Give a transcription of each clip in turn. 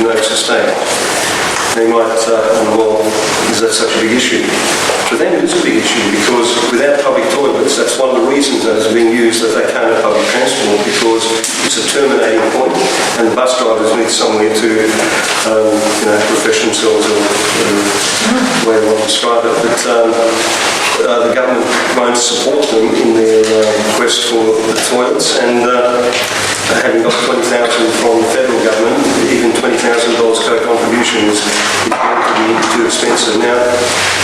notice a state. They might wonder, well, is that such a big issue? For them it is a big issue because without public toilets, that's one of the reasons that is being used that they can't have public transport, because it's a terminating point and the bus drivers need somewhere to refresh themselves, or the way they want to describe it. But the government won't support them in their quest for the toilets, and having got $20,000 from the federal government, even $20,000 co-contribution is going to be too expensive. Now,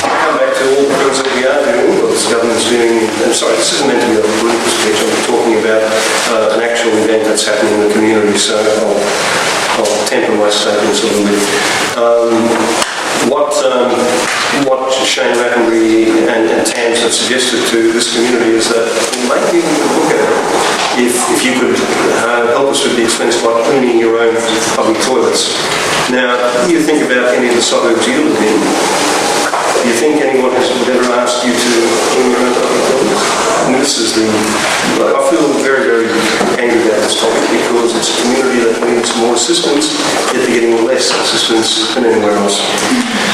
I'll come back to all the things that we are doing, what this government's doing. I'm sorry, this isn't meant to be a political speech. I'm talking about an actual event that's happening in the community, so I'll temper my statements a little bit. What Shane Rattenbury and TAMS have suggested to this community is that maybe we could look at it if you could help us with the expense by cleaning your own public toilets. Now, you think about any of the suburbs you live in, do you think anyone would ever ask you to clean your own public toilets? And this is I feel very, very angry about this topic because it's a community that needs more assistance, yet they're getting less assistance than anywhere else.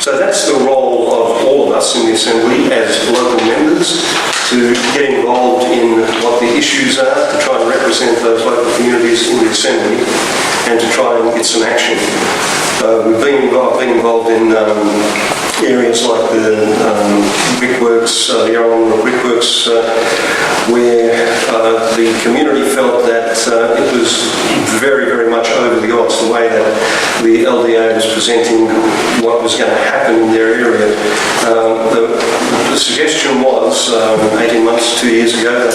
So that's the role of all of us in the Assembly as local members, to get involved in what the issues are, to try and represent those local communities in the Assembly, and to try and get some action. We've been involved in areas like the brickworks, the Yarrawonga brickworks, where the community felt that it was very, very much over the odds, the way that the LDA was presenting what was going to happen in their area. The suggestion was, 18 months, 2 years ago, that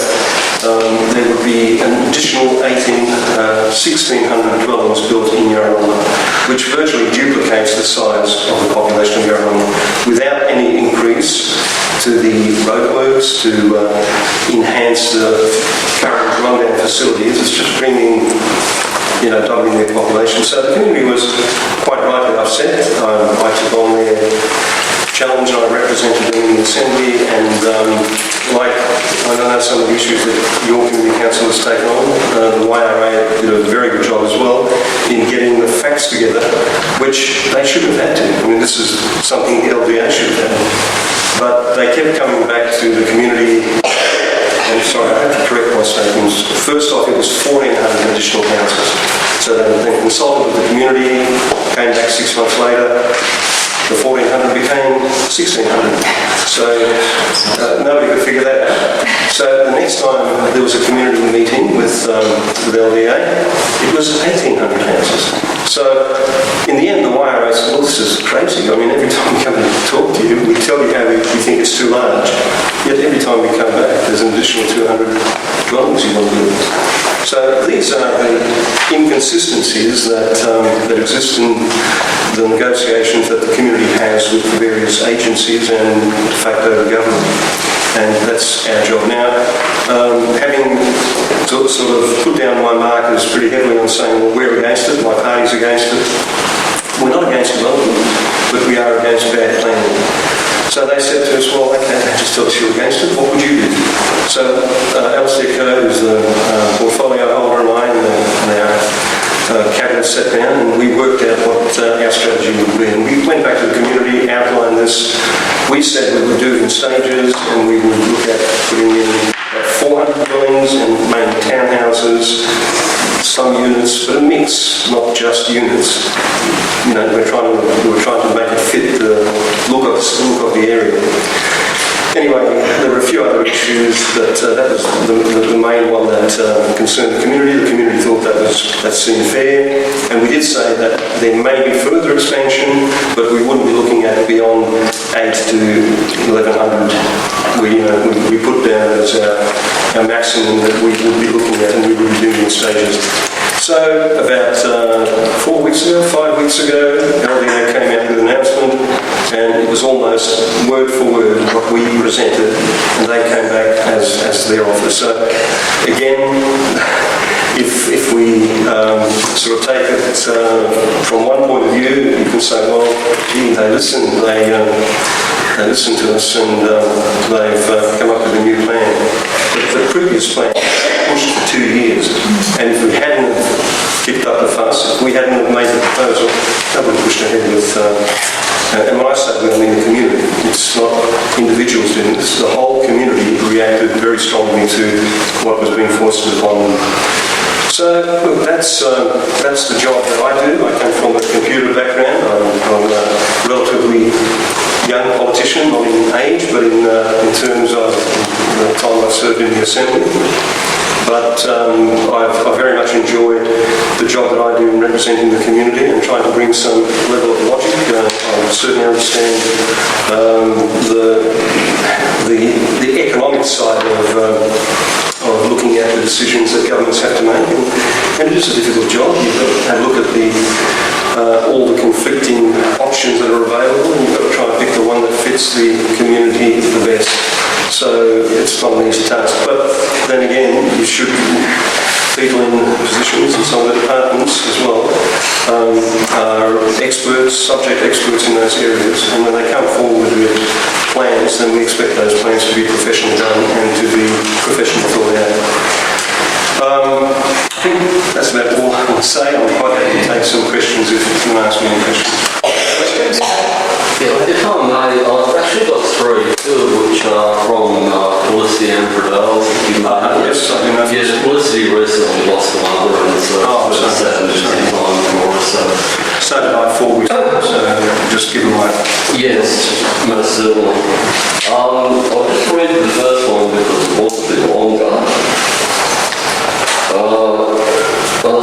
there would be an additional 1,600 dwellings built in Yarrawonga, which virtually duplicates the size of the population of Yarrawonga, without any increase to the roadworks, to enhance the current rundown facilities. It's just bringing, doubling their population. So the community was quite rightly upset. I took on their challenge and I represented them in the Assembly, and I know some of the issues that your community council has taken on. The YRA did a very good job as well in getting the facts together, which they should have had to. I mean, this is something the LDA should have had. But they kept coming back to the community. I'm sorry, I have to correct my statements. First off, it was 1,400 additional houses. So they consulted with the community, came back 6 months later, the 1,400 became 1,600. So nobody could figure that out. So the next time there was a community meeting with LDA, it was 1,800 houses. So in the end, the YRA said, well, this is crazy. I mean, every time we come and talk to you, we tell you how we think it's too large. Yet every time we come back, there's an additional 200 dwellings you want to build. So these are the inconsistencies that exist in the negotiations that the community has with the various agencies and de facto government. And that's our job. Now, having sort of put down my markers pretty heavily on saying, well, we're against it, my party's against it. We're not against development, but we are against bad planning. So they said to us, well, okay, just tell us you're against it, what would you do? So Alistair Coe, who's the portfolio holder, and I, and our cabinet sat down and we worked out what our strategy would be. And we went back to the community, outlined this. We said we would do it in stages, and we would look at putting in 400 dwellings and mainly townhouses, some units, but a mix, not just units. We were trying to make it fit the look of the area. Anyway, there were a few other issues, but that was the main one that concerned the community. The community thought that seemed fair, and we did say that there may be further expansion, but we wouldn't be looking at beyond 8 to 1,100. We put down as our maximum that we would be looking at, and we would be doing in stages. So about 5 weeks ago, LDA came out with an announcement, and it was almost word for word what we presented, and they came back as their offer. So again, if we sort of take it from one point of view, you can say, well, gee, they listened to us, and they've come up with a new plan. But the previous plan pushed for 2 years, and if we hadn't kicked up the fuss, if we hadn't made the proposal, and when I say we, I mean the community. It's not individuals doing this. The whole community reacted very strongly to what was being foisted upon them. So, look, that's the job that I do. I come from a computer background. I'm a relatively young politician, not in age, but in terms of the time I served in the Assembly. But I've very much enjoyed the job that I do in representing the community and trying to bring some level of logic. I certainly understand the economic side of looking at the decisions that governments have to make, and it is a difficult job. You've got to have a look at all the conflicting options that are available, and you've got to try and pick the one that fits the community the best. So it's not an easy task, but then again, you should, people in positions in some of the departments as well are experts, subject experts in those areas, and when they come forward with plans, then we expect those plans to be professionally done and to be professionally thought out. I think that's about all I want to say. I'm quite happy to take some questions if you want to ask me any questions. Yeah, if I may, I've actually got three, two of which are from Felicity and Bradell. Yes, I do know. Yes, Felicity recently lost a mother, and so it's sad time for her. So did I 4 weeks ago, so just give them my... Yes, most certainly. I'll just read the first one because it was a bit longer.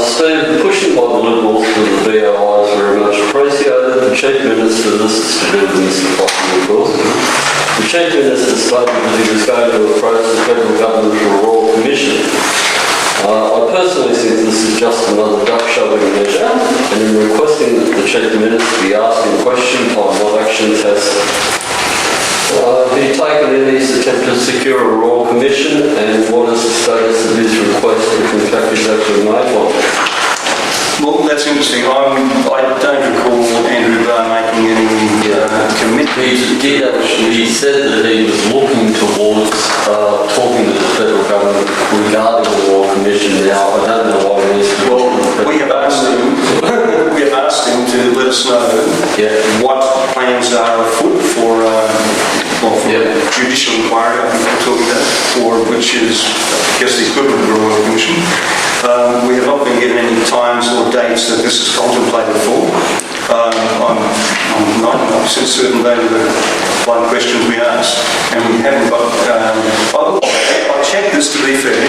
Steve, pushing by the Liberals to the BOI is very much appreciated. The Chief Minister, this is to do with Mr. Coffey, of course. The Chief Minister stated that he was going to approach the federal government for a Royal Commission. I personally think this is just another duck-shoving measure, and in requesting that the Chief Minister be asked in question on what actions has he taken in his attempt to secure a Royal Commission, and what is the status of his request if in fact he's actually made one? Well, that's interesting. I don't recall Andrew Barr making any commitment. He said that he was looking towards talking to the federal government regarding the Royal Commission. Now, I don't know why he needs to. Well, we have asked him to let us know what plans are afoot for judicial inquiry, I think we're talking about, or which is, I guess, the equivalent of a Royal Commission. We have not been given any times or dates that this is contemplated for. I'm 99% certain they were the one questions we asked, and we haven't got... I checked this to be fair,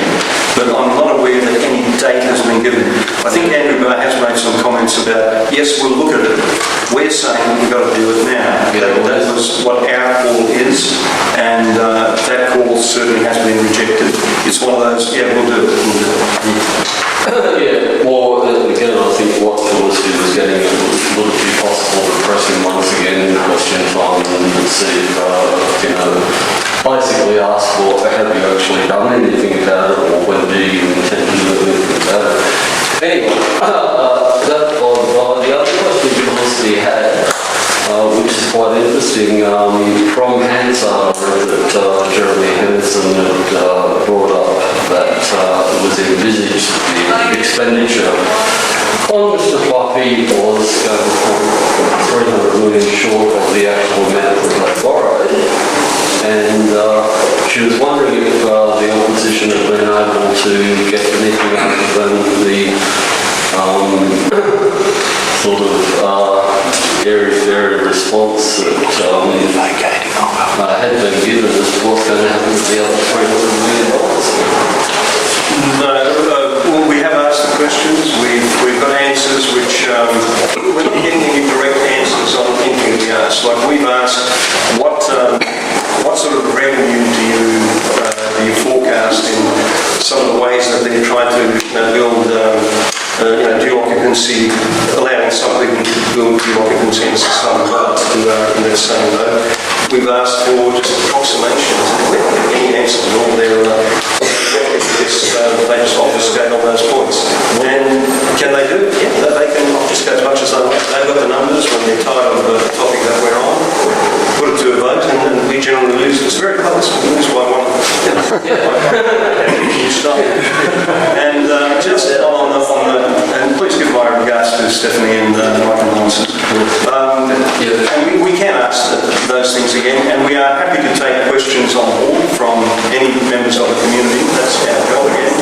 but I'm not aware that any date has been given. I think Andrew Barr has made some comments about, yes, we'll look at it. We're saying we've got to do it now. That was what our call is, and that call certainly has been rejected. It's one of those, we'll do it. Again, I think what Felicity was getting at would it be possible to press him once again in question time and see if, basically ask, well, have you actually done anything about it, or when do you intend to do anything about it? Anyway, the other question Felicity had, which is quite interesting, from Hansard that Jeremy Henderson had brought up that it was envisaged that the expenditure on Mr. Fluffy was going from 300 million short of the actual amount that they borrowed, and she was wondering if the opposition had been able to get anything other than the sort of airy response that had been given as to what's going to happen to the other $300 million. No, we have asked the questions. We've got answers which we're not getting any direct answers on anything we asked. Like we've asked, what sort of revenue do you forecast in some of the ways that they're trying to build dual occupancy, allowing some people to build dual occupancy in some parts who are in that same mode. We've asked for just approximations, and we don't get any answers at all. They just obfuscate on those points. And can they do it? Yeah, they can obfuscate as much as they want. They've got the numbers when they're tired of the topic that we're on. Put it to a vote, and we generally lose. It's very close. We lose by one. And just on the, and please give my regards to Stephanie and my condolences. those things again. And we are happy to take questions on board from any members of the community. That's our job again.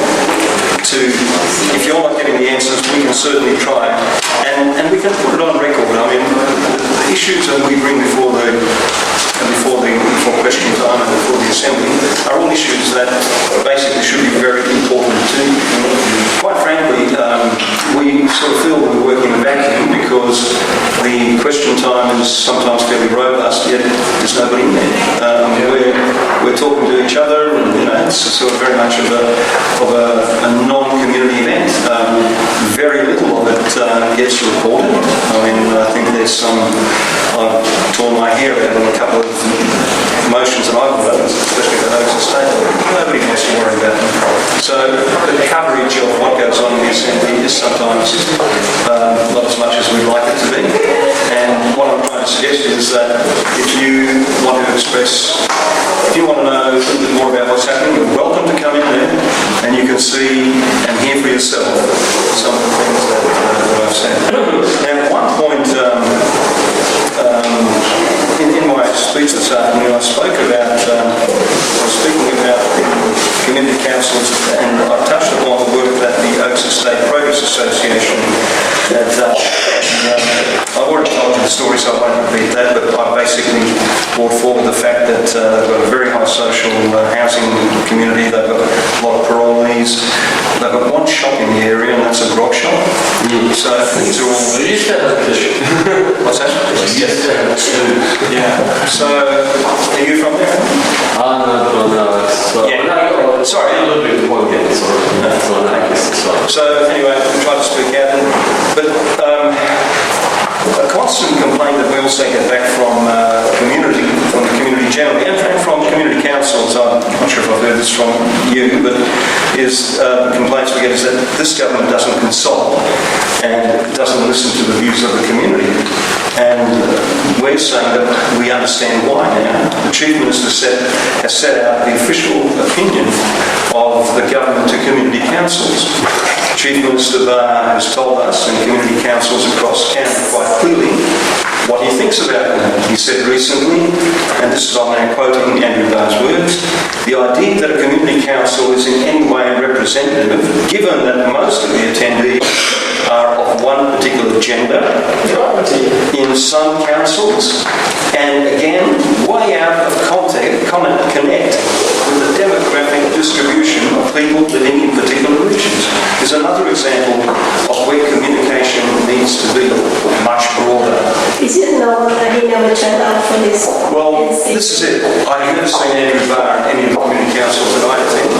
If you're not getting the answers, we can certainly try, and we can put it on record. I mean, the issues that we bring before question time and before the Assembly are all issues that basically should be very important to you. Quite frankly, we sort of feel we're working in a vacuum because the question time is sometimes fairly robust, yet there's nobody in there. We're talking to each other, and it's sort of very much of a non-community event. Very little of it gets reported. I mean, I think there's I've torn my hair out on a couple of motions that I've wrote, especially the Notrh estate. Nobody wants to worry about them. So the coverage of what goes on in the Assembly is sometimes not as much as we'd like it to be. And what I'm trying to suggest is that if you want to know a little bit more about what's happening, you're welcome to come in there and you can see and hear for yourself some of the things that I've said. Now, at one point in my speech this afternoon, I was speaking about community councils, and I touched upon the work that the Oaks Estate Progress Association that I've already told you the story, so I won't repeat that, but I basically brought forward the fact that they've got a very high social housing community. They've got a lot of parolees. They've got one shop in the area, and that's a grog shop. So these are all... We used to have a What's that? We used to have two. Yeah. So, are you from there? No. Sorry. A little bit one again, sorry. So anyway, I tried to speak out, but a constant complaint that we also get back from the community generally, and from community councils, I'm not sure if I've heard this from you, but is complaints we get is that this government doesn't consult and doesn't listen to the views of the community. And we're saying that we understand why now. The Chief Minister has set out the official opinion of the government to community councils. Chief Minister Barr has told us and community councils across Canberra quite clearly what he thinks about them. He said recently, and this is I'm now quoting Andrew Barr's words, the idea that a community council is in any way representative, given that most of the attendees are of one particular gender in some councils, and again, way out of connect with the demographic distribution of people living in particular regions. Is another example of where communication needs to be much broader. Is it normal that he never turned out for this? Well, this is it. I've never seen Andrew Barr in any of the community councils that I attend,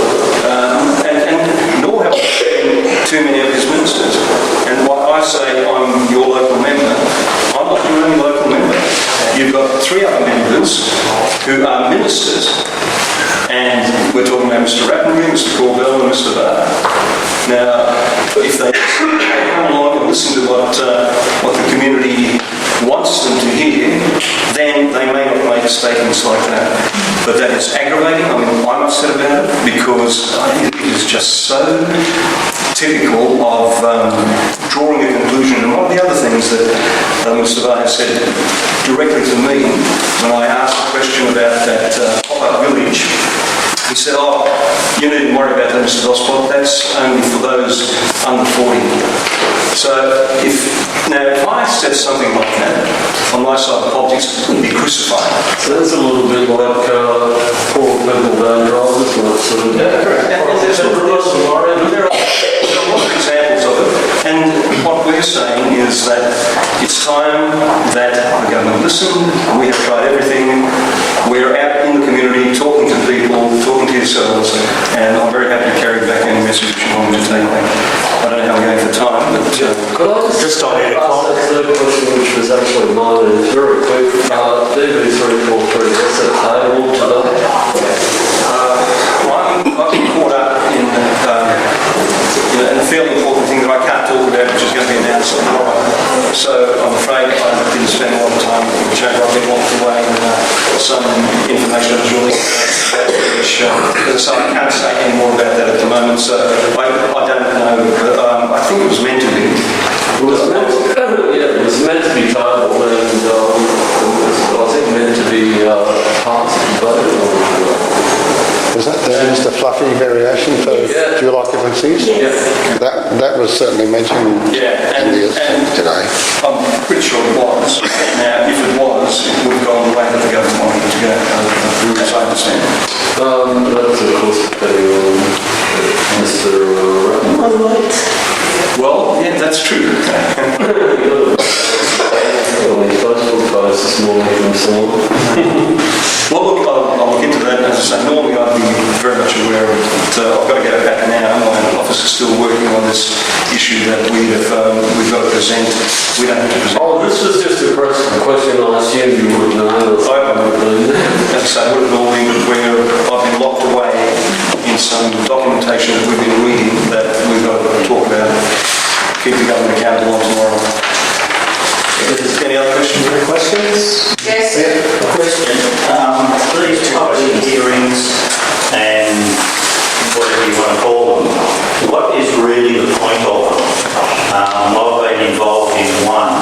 and nor have I seen too many of his ministers. And what I say, I'm your local member, I'm not your only local member. You've got 3 other members who are ministers, and we're talking about Mr. Rattenbury, Mr. Corbell and Mr. Barr. Now, if they come along and listen to what the community wants them to hear, then they may not make statements like that. But that is aggravating. I mean, I'm upset about it because it is just so typical of drawing a conclusion. And one of the other things that Mr. Barr has said directly to me when I asked a question about that pop-up village, he said, you needn't worry about that, Mr. Doszpot, that's only for those under 40. So if I said something like that on my side of politics, it would be crucified. So that's a little bit like poor people van drivers, sort of... Yeah, correct. And there are a lot of examples of it. And what we're saying is that it's time that the government listened. We have tried everything. We're out in the community talking to people, talking to yourselves, and I'm very happy to carry back any message you want me to take back. I don't know how we're going for time, but... Could I just ask that third question, which was actually mine, and it's very quick. DB343, what's that table today? I've been caught up in a fairly important thing that I can't talk about, which is going to be announced tomorrow. So I'm afraid I didn't spend a lot of time in the chamber. I've been walked away and some information was released which so I can't say any more about that at the moment. So I don't know, but I think it was meant to be. It was meant to be tabled, and I think meant to be variation for dual occupancies? Yes. That was certainly mentioned in the today. I'm pretty sure it was. Now, if it was, it would have gone the way that the government wanted it to go, as I understand. That's of course depending on Mr. Ratton. On what? Well, yeah, that's true. This morning from someone. Well, look, I'll look into that. As I say, normally I'd be very much aware of it, but I've got to go back now. My office is still working on this issue that we've got to present. We don't have to present. Oh, this was just a question I assumed you would have known. As I say, would have normally where I've been locked away in some documentation that we've been reading that we've got to talk about. Keep the government accountable on tomorrow. Any other questions? Yes. A question. These public hearings and whatever you want to call them, what is really the point of them? I've been involved in one,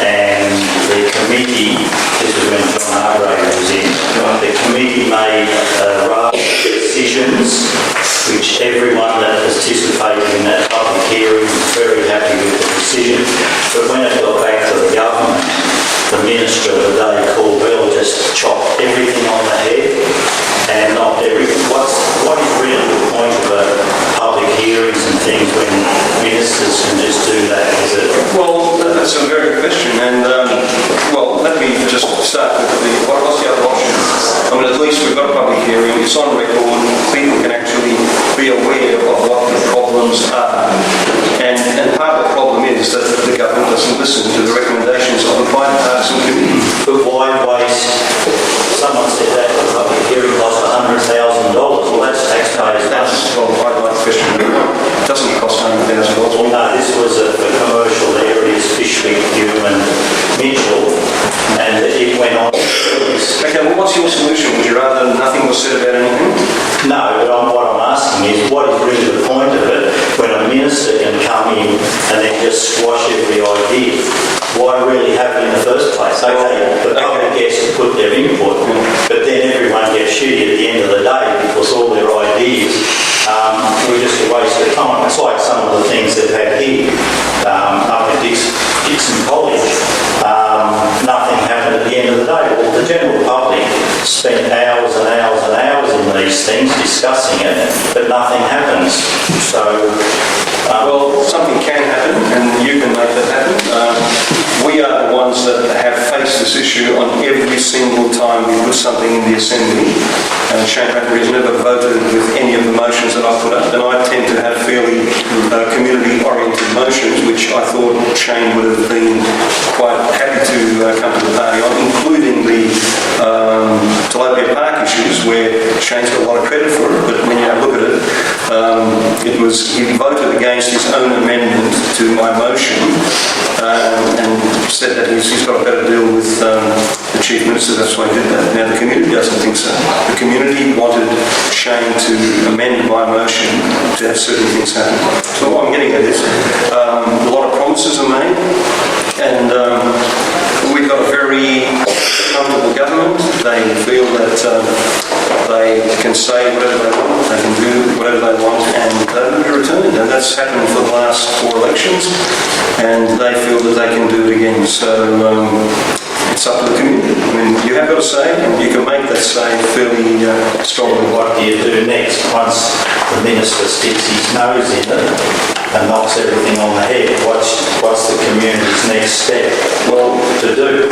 and the committee, this was when John Notrh was in, the committee made decisions which everyone that participated in that public hearing was very happy with the decision. But when it got back to the government, the Minister of the day, Corbell, just chopped everything on the head and knocked everything. What is really the point of public hearings and things when ministers can just do that? Is it? Well, that's a very good question, and well, let me just start with what's the other option? I mean, at least we've got a public hearing, it's on record, people can actually be aware of what the problems are. And part of the problem is that the government doesn't listen to the recommendations of the bipartisan committee. But why waste? Someone said that the public hearing cost $100,000. Well, that's taxpayers' money. Well, I'd like to question it. It doesn't cost $100,000. Well, no, this was for commercial areas, Fishwick, Hume and Mitchell, and it went on. Okay, well, what's your solution? Would you rather nothing was said about anything? No, but what I'm asking is, what is really the point of it when a minister can come in and then just squash every idea? Why really have it in the first place? Okay, the public gets to put their input, but then everyone gets shitty at the end of the day because all their ideas were just a waste of time. It's like some of the things they've had here up at Dixon College. Nothing happened at the end of the day. Well, the general public spent hours and hours and hours in these things discussing it, but nothing happens. So, well, something can happen, and you can make that happen. We are the ones that have faced this issue on every single time we put something in the Assembly. And Shane Rattenbury has never voted with any of the motions that I've put up, and I tend to have fairly community-oriented motions, which I thought Shane would have been quite happy to come to the party on, including the Tilapia Park issues, where Shane's got a lot of credit for it, but when you look at it, he voted against his own amendment to my motion and said that he's got a better deal with the Chief Minister, that's why he did that. Now, the community doesn't think so. The community wanted Shane to amend my motion to have certain things happen. So what I'm getting at is a lot of promises are made, and we've got a very comfortable government. They feel that they can say whatever they want, they can do whatever they want, and they will be returned. And that's happened for the last 4 elections, and they feel that they can do it again. So it's up to the community. I mean, you have got a say, and you can make that say fairly strongly. what do you do next once the minister sticks his nose in it and knocks everything on the head? What's the community's next step to do?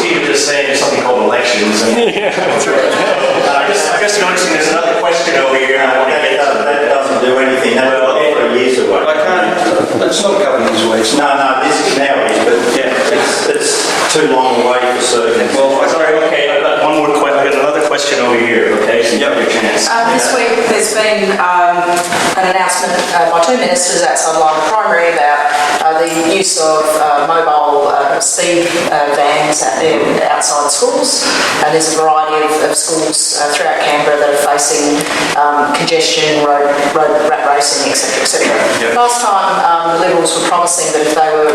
Steve just saying there's something called elections. And I guess noticing there's another question over here. That doesn't do anything. That's every year's away. I can't, that's not a couple of years away. It's not. No, this now is, but yeah, it's too long away for certain. Well, Sorry, okay, I've got one more question. I've got another question over here, okay? So you have your chance. This week there's been an announcement by 2 ministers outside Lyman Primary about the use of mobile speed vans outside schools. And there's a variety of schools throughout Canberra that are facing congestion, road rat racing, etc., etc. Yep. Last time the Liberals were promising that if they were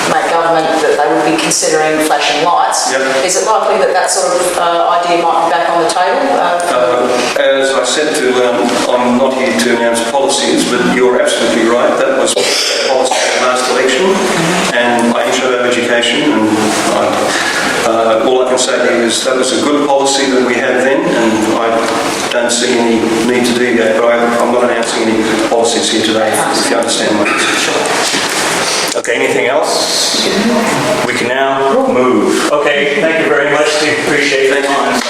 made government, that they would be be considering flashing lights. Yep. Is it likely that that sort of idea might be back on the table? As I said to, I'm not here to announce policies, but you're absolutely right. That was the policy at the last election, and I intro education, and all I can say to you is that was a good policy that we had then, and I don't see any need to do that, but I'm not announcing any policies here today, if you understand my position. Okay, anything else? We can now move. Okay, thank you very much, Steve. Appreciate your time.